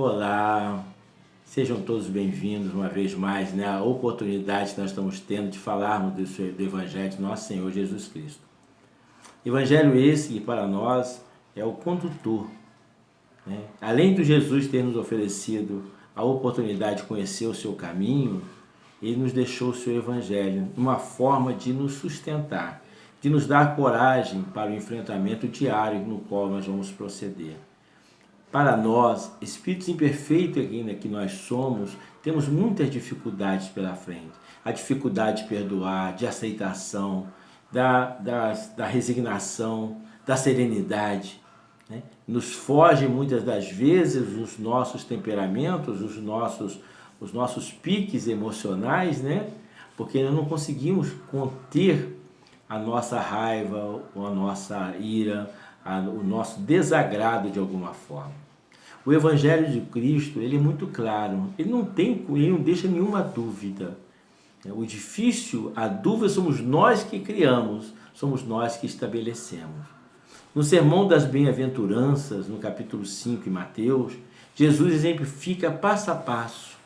Olá, sejam todos bem-vindos uma vez mais, né? A oportunidade que nós estamos tendo de falarmos do Evangelho de nosso Senhor Jesus Cristo. Evangelho esse que para nós é o condutor, né? Além de Jesus ter nos oferecido a oportunidade de conhecer o seu caminho, ele nos deixou o seu Evangelho, uma forma de nos sustentar, de nos dar coragem para o enfrentamento diário no qual nós vamos proceder. Para nós, espíritos imperfeitos ainda que nós somos, temos muitas dificuldades pela frente. A dificuldade de perdoar, de aceitação, da resignação, da serenidade, né? Nos foge muitas das vezes os nossos temperamentos, os nossos piques emocionais, né? Porque nós não conseguimos conter a nossa raiva, ou a nossa ira, o nosso desagrado de alguma forma. O Evangelho de Cristo, ele é muito claro, ele não deixa nenhuma dúvida. O difícil, a dúvida somos nós que criamos, somos nós que estabelecemos. No Sermão das Bem-aventuranças, no capítulo 5 em Mateus, Jesus exemplifica passo a passo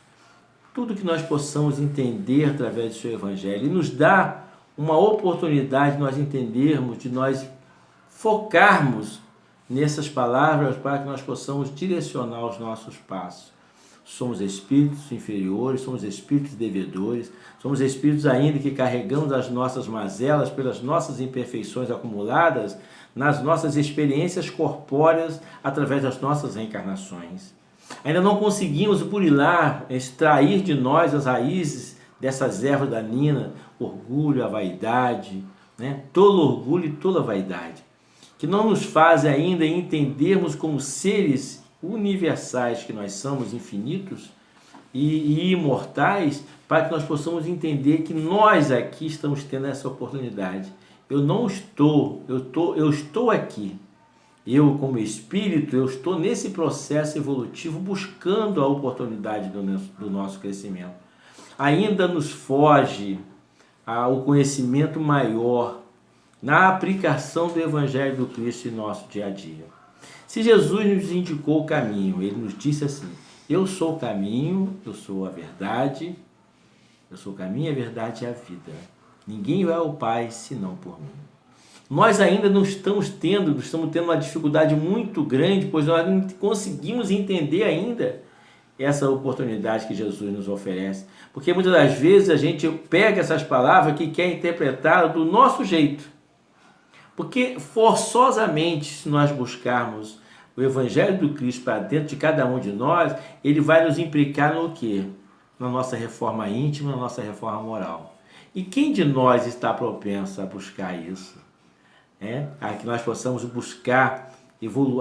tudo que nós possamos entender através do seu Evangelho e nos dá uma oportunidade de nós entendermos, de nós focarmos nessas palavras para que nós possamos direcionar os nossos passos. Somos espíritos inferiores, somos espíritos devedores, somos espíritos ainda que carregamos as nossas mazelas pelas nossas imperfeições acumuladas nas nossas experiências corpóreas através das nossas reencarnações. Ainda não conseguimos burilar, extrair de nós as raízes dessas ervas daninhas, orgulho, a vaidade, né? Tolo orgulho e tola vaidade, que não nos fazem ainda entendermos como seres universais que nós somos, infinitos e imortais, para que nós possamos entender que nós aqui estamos tendo essa oportunidade. Eu estou aqui. Eu, como espírito, eu estou nesse processo evolutivo buscando a oportunidade do nosso crescimento. Ainda nos foge o conhecimento maior na aplicação do Evangelho do Cristo em nosso dia a dia. Se Jesus nos indicou o caminho, ele nos disse assim: eu sou o caminho, eu sou a verdade, eu sou o caminho, a verdade e a vida. Ninguém vai ao Pai senão por mim. Nós ainda não estamos tendo uma dificuldade muito grande, pois nós não conseguimos entender ainda essa oportunidade que Jesus nos oferece. Porque muitas das vezes a gente pega essas palavras que quer interpretar do nosso jeito. Porque forçosamente, se nós buscarmos o Evangelho do Cristo para dentro de cada um de nós, ele vai nos implicar no quê? Na nossa reforma íntima, na nossa reforma moral. E quem de nós está propenso a buscar isso? A que nós possamos buscar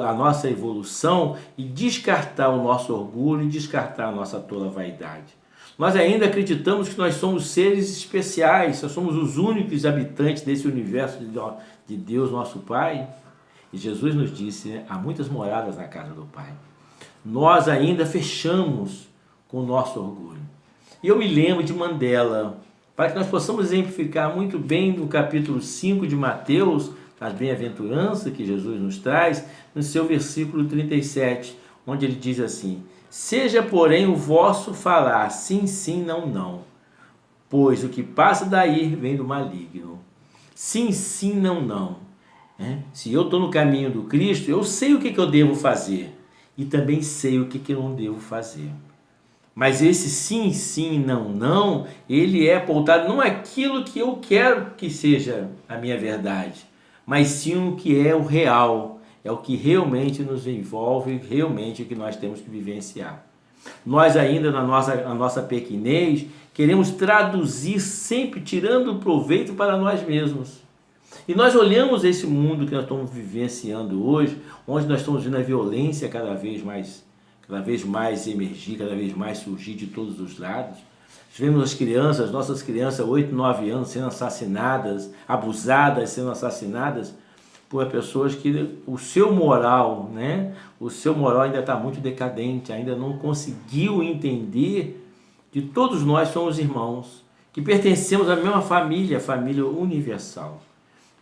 a nossa evolução e descartar o nosso orgulho e descartar a nossa tola vaidade. Nós ainda acreditamos que nós somos seres especiais, nós somos os únicos habitantes desse universo de Deus, nosso Pai. E Jesus nos disse, há muitas moradas na casa do Pai. Nós ainda fechamos com o nosso orgulho. E eu me lembro de Mandela, para que nós possamos exemplificar muito bem no capítulo 5 de Mateus, as bem-aventuranças que Jesus nos traz, no seu versículo 37, onde ele diz assim: seja, porém, o vosso falar sim, sim, não, não, pois o que passa daí vem do maligno. Sim, sim, não, não. Se eu estou no caminho do Cristo, eu sei o que eu devo fazer e também sei o que eu não devo fazer. Mas esse sim, sim, não, não, ele é pautado não aquilo que eu quero que seja a minha verdade, mas sim o que é o real, é o que realmente nos envolve, realmente o que nós temos que vivenciar. Nós ainda, na nossa pequenez, queremos traduzir sempre tirando proveito para nós mesmos. E nós olhamos esse mundo que nós estamos vivenciando hoje, onde nós estamos vendo a violência cada vez mais emergir, cada vez mais surgir de todos os lados. Vemos as nossas crianças, 8, 9 anos, sendo assassinadas, abusadas, sendo assassinadas por pessoas que o seu moral ainda está muito decadente, ainda não conseguiu entender que todos nós somos irmãos, que pertencemos à mesma família, a família universal.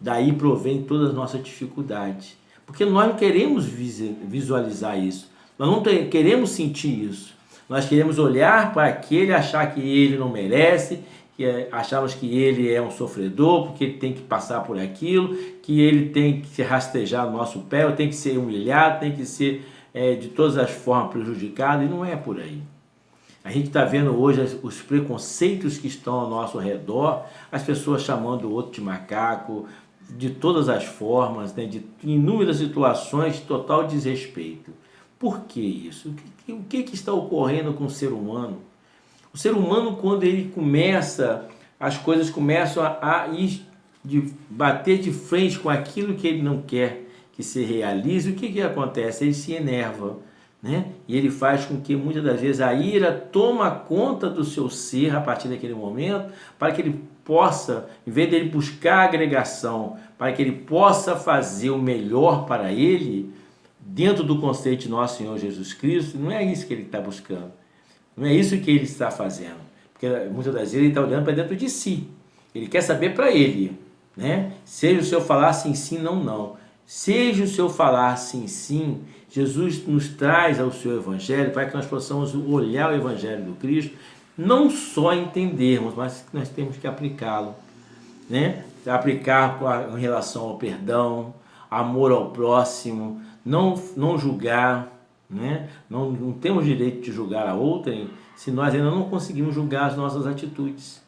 Daí provém todas as nossas dificuldades, porque nós não queremos visualizar isso. Nós não queremos sentir isso. Nós queremos olhar para aquele, achar que ele não merece, que achamos que ele é um sofredor, porque ele tem que passar por aquilo, que ele tem que se rastejar no nosso pé, ou tem que ser humilhado, tem que ser de todas as formas prejudicado, e não é por aí. A gente está vendo hoje os preconceitos que estão ao nosso redor, as pessoas chamando o outro de macaco, de todas as formas, né, de inúmeras situações de total desrespeito. Por que isso? O que está ocorrendo com o ser humano? O ser humano, quando ele começa, as coisas começam a bater de frente com aquilo que ele não quer que se realize, o que acontece? Ele se enerva, né? E ele faz com que muitas das vezes a ira toma conta do seu ser a partir daquele momento, para que ele possa, em vez de ele buscar agregação, para que ele possa fazer o melhor para ele, dentro do conceito de nosso Senhor Jesus Cristo, não é isso que ele está buscando. Não é isso que ele está fazendo. Porque muitas das vezes ele está olhando para dentro de si. Ele quer saber para ele, né? Seja o seu falar sim, sim, não, não. Seja o seu falar sim, sim. Jesus nos traz ao seu Evangelho para que nós possamos olhar o Evangelho do Cristo, não só entendermos, mas nós temos que aplicá-lo, né? Aplicar em relação ao perdão, amor ao próximo, não julgar, né? Não temos direito de julgar a outrem se nós ainda não conseguimos julgar as nossas atitudes,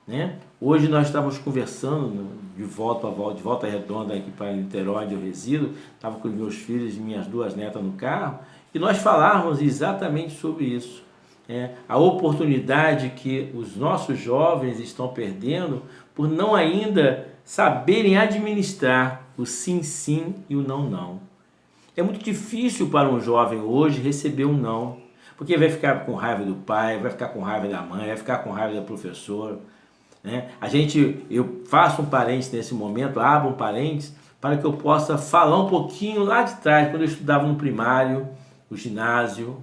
né? Hoje nós estávamos conversando de volta redonda aqui para Niterói, onde eu resido, estava com os meus filhos e minhas 2 netas no carro, e nós falávamos exatamente sobre isso. A oportunidade que os nossos jovens estão perdendo por não ainda saberem administrar o sim, sim e o não, não. É muito difícil para um jovem hoje receber um não, porque vai ficar com raiva do pai, vai ficar com raiva da mãe, vai ficar com raiva da professora, né? Eu faço um parênteses nesse momento, abro um parênteses para que eu possa falar um pouquinho lá de trás, quando eu estudava no primário, no ginásio,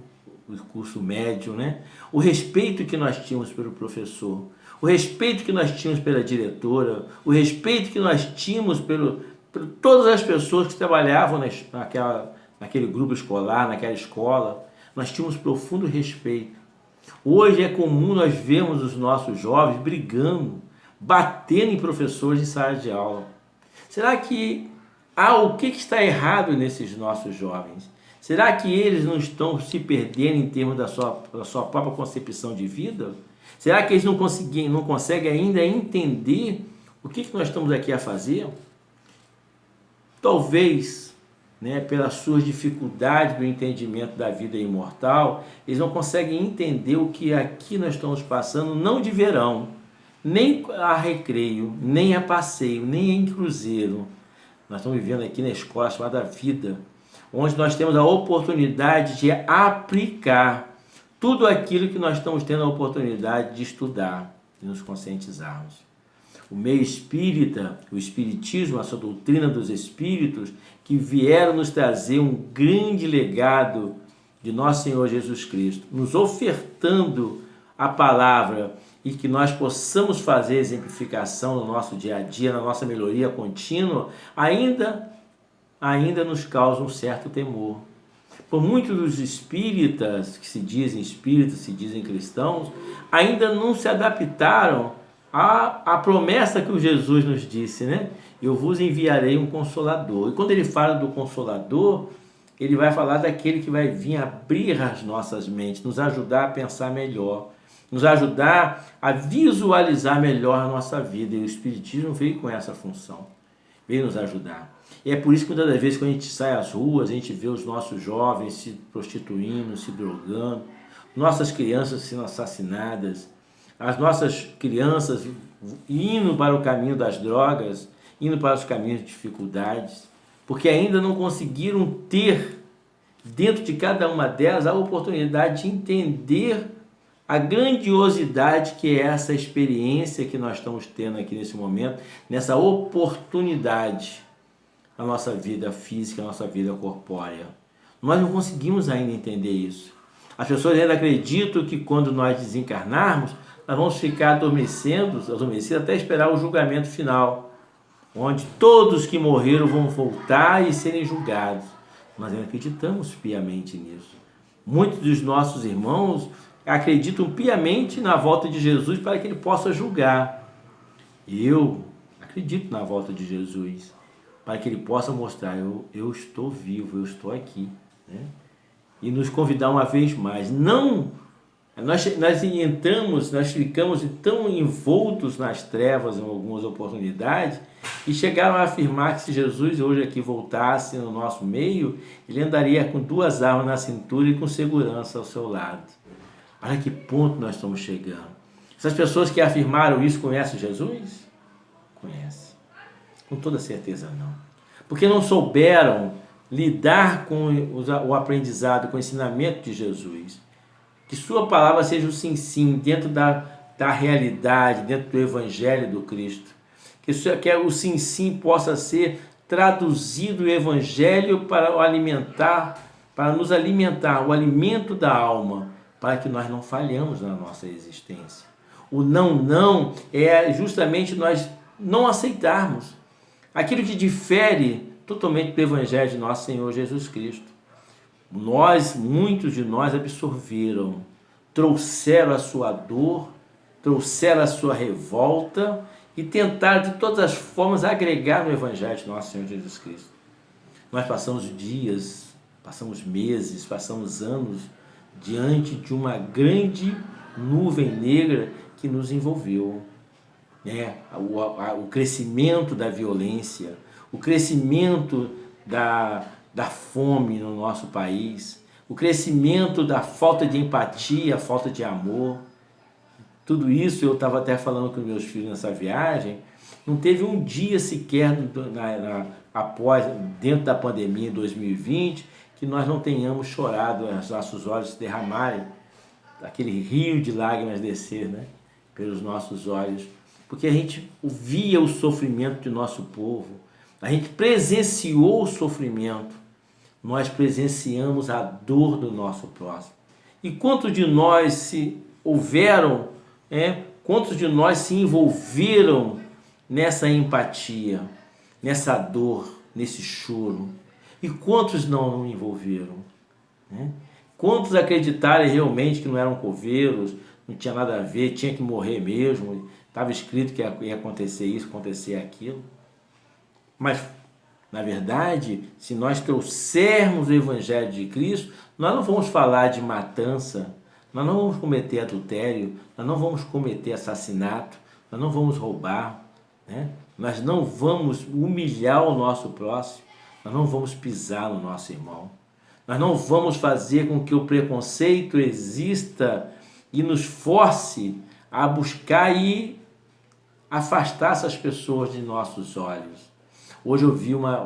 o curso médio, né? O respeito que nós tínhamos pelo professor, o respeito que nós tínhamos pela diretora, o respeito que nós tínhamos por todas as pessoas que trabalhavam naquele grupo escolar, naquela escola. Nós tínhamos profundo respeito. Hoje é comum nós vermos os nossos jovens brigando, batendo em professores em sala de aula. Será que o que está errado nesses nossos jovens? Será que eles não estão se perdendo em termos da sua própria concepção de vida? Será que eles não conseguem ainda entender o que nós estamos aqui a fazer? Talvez, né, pelas suas dificuldades do entendimento da vida imortal, eles não conseguem entender o que aqui nós estamos passando, não de verão, nem a recreio, nem a passeio, nem em cruzeiro. Nós estamos vivendo aqui na escola chamada vida, onde nós temos a oportunidade de aplicar tudo aquilo que nós estamos tendo a oportunidade de estudar e nos conscientizarmos. O meio espírita, o espiritismo, essa doutrina dos espíritos, que vieram nos trazer um grande legado de nosso Senhor Jesus Cristo, nos ofertando a palavra e que nós possamos fazer exemplificação no nosso dia a dia, na nossa melhoria contínua, ainda nos causa um certo temor. Por muitos dos espíritas, que se dizem espíritas, se dizem cristãos, ainda não se adaptaram à promessa que o Jesus nos disse, né? Eu vos enviarei um Consolador. E quando ele fala do Consolador, ele vai falar daquele que vai vir abrir as nossas mentes, nos ajudar a pensar melhor, nos ajudar a visualizar melhor a nossa vida. E o Espiritismo veio com essa função, veio nos ajudar. E é por isso que muitas das vezes, quando a gente sai às ruas, a gente vê os nossos jovens se prostituindo, se drogando, nossas crianças sendo assassinadas, as nossas crianças indo para o caminho das drogas, indo para os caminhos de dificuldades, porque ainda não conseguiram ter, dentro de cada uma delas, a oportunidade de entender a grandiosidade que é essa experiência que nós estamos tendo aqui nesse momento, nessa oportunidade, a nossa vida física, a nossa vida corpórea. Nós não conseguimos ainda entender isso. As pessoas ainda acreditam que quando nós desencarnarmos, nós vamos ficar adormecidos até esperar o julgamento final, onde todos que morreram vão voltar e serem julgados. Nós ainda acreditamos piamente nisso. Muitos dos nossos irmãos acreditam piamente na volta de Jesus para que ele possa julgar. Eu acredito na volta de Jesus para que ele possa mostrar, eu estou vivo, eu estou aqui, né? E nos convidar uma vez mais. Não, nós ficamos tão envoltos nas trevas em algumas oportunidades e chegaram a afirmar que se Jesus hoje aqui voltasse no nosso meio, ele andaria com 2 armas na cintura e com segurança ao seu lado. Olha que ponto nós estamos chegando. Essas pessoas que afirmaram isso conhecem Jesus? Conhecem. Com toda certeza não. Porque não souberam lidar com o aprendizado, com o ensinamento de Jesus. Que sua palavra seja o sim, dentro da realidade, dentro do evangelho do Cristo. Que o sim possa ser traduzido o evangelho para nos alimentar, o alimento da alma, para que nós não falhamos na nossa existência. O não é justamente nós não aceitarmos aquilo que difere totalmente do evangelho de nosso Senhor Jesus Cristo. Muitos de nós absorveram, trouxeram a sua dor, trouxeram a sua revolta e tentaram de todas as formas agregar no evangelho de nosso Senhor Jesus Cristo. Nós passamos dias, passamos meses, passamos anos diante de uma grande nuvem negra que nos envolveu. O crescimento da violência, o crescimento da fome no nosso país, o crescimento da falta de empatia, falta de amor. Tudo isso eu estava até falando com meus filhos nessa viagem. Não teve um dia sequer dentro da pandemia em 2020 que nós não tenhamos chorado, os nossos olhos se derramarem, aquele rio de lágrimas descer, né, pelos nossos olhos, porque a gente via o sofrimento do nosso povo, a gente presenciou o sofrimento, nós presenciamos a dor do nosso próximo. E quantos de nós quantos de nós se envolveram nessa empatia, nessa dor, nesse choro? E quantos não envolveram? Quantos acreditaram realmente que não eram coveiros, não tinha nada a ver, tinha que morrer mesmo, estava escrito que ia acontecer isso, acontecer aquilo? Mas, na verdade, se nós trouxermos o Evangelho de Cristo, nós não vamos falar de matança, nós não vamos cometer adultério, nós não vamos cometer assassinato, nós não vamos roubar, né? Nós não vamos humilhar o nosso próximo, nós não vamos pisar no nosso irmão, nós não vamos fazer com que o preconceito exista e nos force a buscar e afastar essas pessoas de nossos olhos. Hoje eu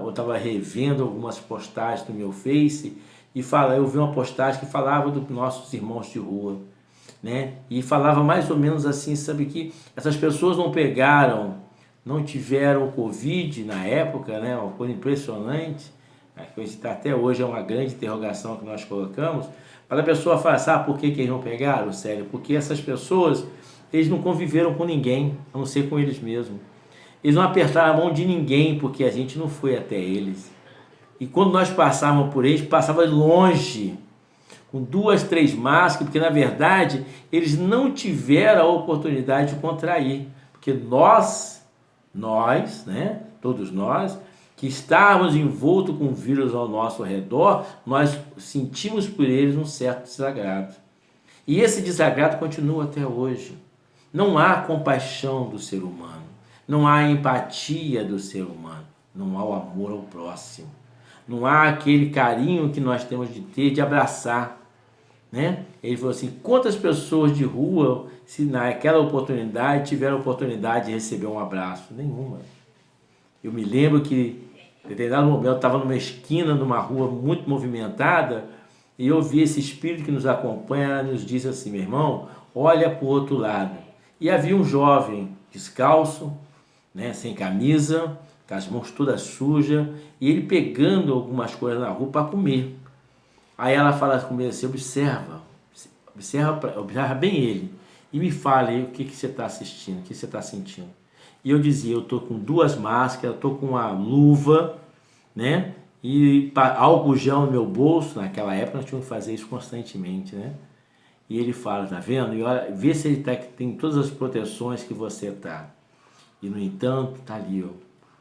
estava revendo algumas postagens do meu Face e eu vi uma postagem que falava dos nossos irmãos de rua, né? E falava mais ou menos assim, sabe, que essas pessoas não tiveram Covid na época, né? Uma coisa impressionante, a coisa está até hoje é uma grande interrogação que nós colocamos, para a pessoa falar, sabe por que eles não pegaram, sério? Porque essas pessoas, eles não conviveram com ninguém, a não ser com eles mesmos. Eles não apertaram a mão de ninguém, porque a gente não foi até eles. E quando nós passávamos por eles, passava longe, com 2, 3 máscaras, porque na verdade eles não tiveram a oportunidade de contrair. Porque nós, né, todos nós, que estávamos envoltos com o vírus ao nosso redor, nós sentimos por eles um certo desagrado. E esse desagrado continua até hoje. Não há compaixão do ser humano, não há empatia do ser humano, não há o amor ao próximo, não há aquele carinho que nós temos de ter, de abraçar, né? Ele falou assim, quantas pessoas de rua, se naquela oportunidade, tiveram a oportunidade de receber um abraço? Nenhuma. Eu me lembro que, em determinado momento, eu estava numa esquina, numa rua muito movimentada, e eu vi esse espírito que nos acompanha, nos disse assim, meu irmão, olha para o outro lado. E havia um jovem descalço, né, sem camisa, com as mãos todas sujas, e ele pegando algumas coisas na rua para comer. Aí ela fala comigo assim, observa bem ele, e me fala aí o que você está assistindo, o que você está sentindo. E eu dizia, eu estou com 2 máscaras, estou com uma luva, né, e álcool gel no meu bolso. Naquela época nós tínhamos que fazer isso constantemente, né? E ele fala, tá vendo? E olha, vê se ele tem todas as proteções que você tá. E no entanto, tá ali, ó,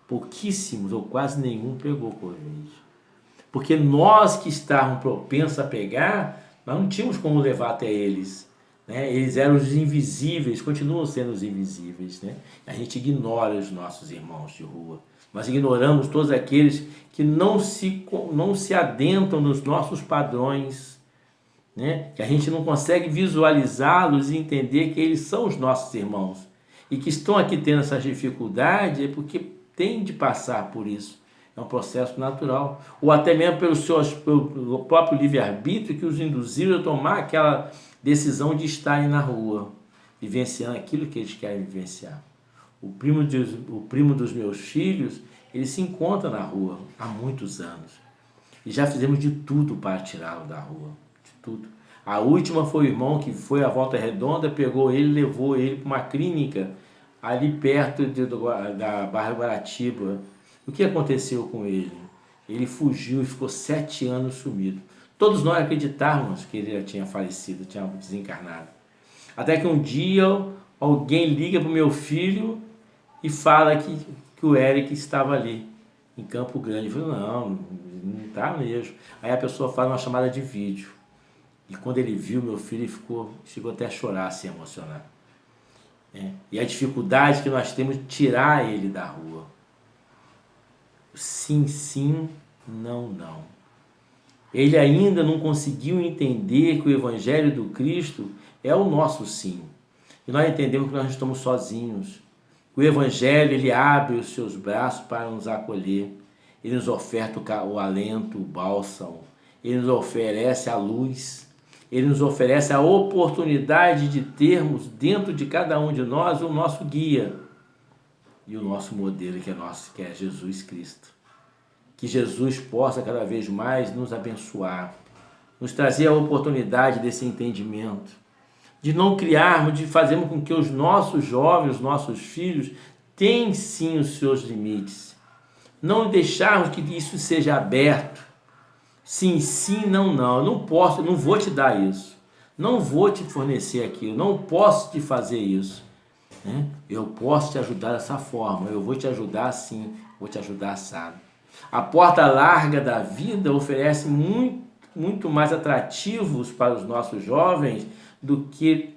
pouquíssimos ou quase nenhum pegou Covid. Porque nós que estávamos propensos a pegar, nós não tínhamos como levar até eles, né? Eles eram os invisíveis, continuam sendo os invisíveis, né? A gente ignora os nossos irmãos de rua. Nós ignoramos todos aqueles que não se adentram nos nossos padrões, né? Que a gente não consegue visualizá-los e entender que eles são os nossos irmãos. E que estão aqui tendo essa dificuldade é porque tem de passar por isso. É um processo natural. Ou até mesmo pelo próprio livre-arbítrio que os induziram a tomar aquela decisão de estarem na rua, vivenciando aquilo que eles querem vivenciar. O primo dos meus filhos, ele se encontra na rua há muitos anos. E já fizemos de tudo para tirá-lo da rua. De tudo. A última foi o irmão que foi à Volta Redonda, pegou ele, levou ele para uma clínica ali perto da Barra Guaratiba. O que aconteceu com ele? Ele fugiu e ficou 7 anos sumido. Todos nós acreditávamos que ele já tinha falecido, tinha desencarnado. Até que um dia alguém liga para o meu filho e fala que o Eric estava ali, em Campo Grande. Eu falei, não está mesmo. Aí a pessoa faz uma chamada de vídeo. E quando ele viu meu filho, ele chegou até a chorar, se emocionar. E a dificuldade que nós temos de tirar ele da rua. Sim, sim, não, não. Ele ainda não conseguiu entender que o Evangelho do Cristo é o nosso sim. E nós entendemos que nós não estamos sozinhos. O Evangelho, ele abre os seus braços para nos acolher. Ele nos oferta o alento, o bálsamo. Ele nos oferece a luz. Ele nos oferece a oportunidade de termos dentro de cada um de nós o nosso guia. E o nosso modelo que é Jesus Cristo. Que Jesus possa cada vez mais nos abençoar, nos trazer a oportunidade desse entendimento, de não criarmos, de fazermos com que os nossos jovens, os nossos filhos, tenham sim os seus limites. Não deixarmos que isso seja aberto. Sim, sim, não, não. Eu não posso, não vou te dar isso. Não vou te fornecer aquilo. Não posso te fazer isso. Eu posso te ajudar dessa forma, eu vou te ajudar assim, vou te ajudar assado. A porta larga da vida oferece muito mais atrativos para os nossos jovens do que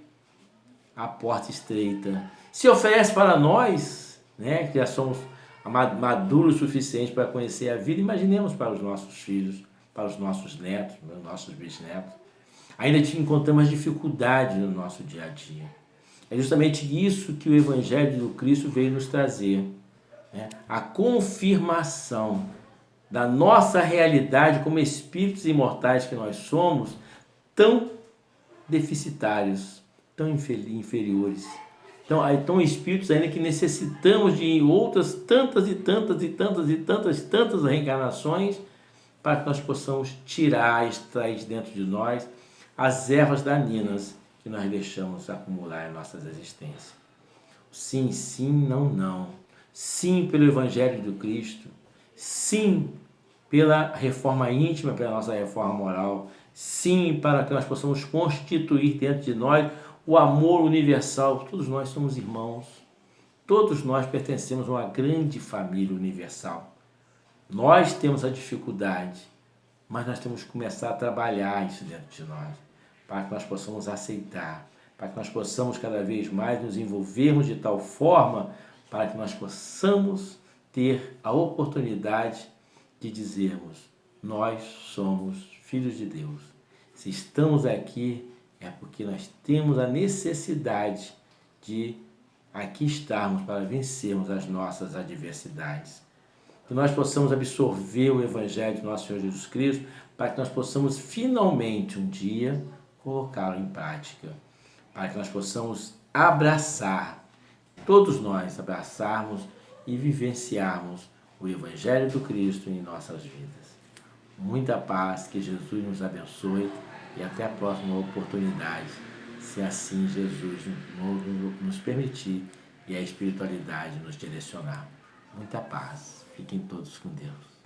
a porta estreita. Se oferece para nós, né, que já somos maduros o suficiente para conhecer a vida, imaginemos para os nossos filhos, para os nossos netos, nossos bisnetos. Ainda encontramos dificuldade no nosso dia a dia. É justamente isso que o Evangelho do Cristo veio nos trazer. A confirmação da nossa realidade como espíritos imortais que nós somos, tão deficitários, tão inferiores. Então espíritos ainda que necessitamos de outras tantas reencarnações para que nós possamos extrair de dentro de nós as ervas daninhas que nós deixamos acumular em nossas existências. Sim, sim, não, não. Sim pelo Evangelho do Cristo. Sim pela reforma íntima, pela nossa reforma moral. Sim para que nós possamos constituir dentro de nós o amor universal. Todos nós somos irmãos. Todos nós pertencemos a uma grande família universal. Nós temos a dificuldade, mas nós temos que começar a trabalhar isso dentro de nós, para que nós possamos aceitar, para que nós possamos cada vez mais nos envolvermos de tal forma para que nós possamos ter a oportunidade de dizermos: nós somos filhos de Deus. Se estamos aqui é porque nós temos a necessidade de aqui estarmos para vencermos as nossas adversidades. Que nós possamos absorver o Evangelho do nosso Senhor Jesus Cristo para que nós possamos finalmente um dia colocá-lo em prática, para que nós possamos abraçar, todos nós abraçarmos e vivenciarmos o Evangelho do Cristo em nossas vidas. Muita paz, que Jesus nos abençoe e até a próxima oportunidade, se assim Jesus nos permitir e a espiritualidade nos direcionar. Muita paz. Fiquem todos com Deus.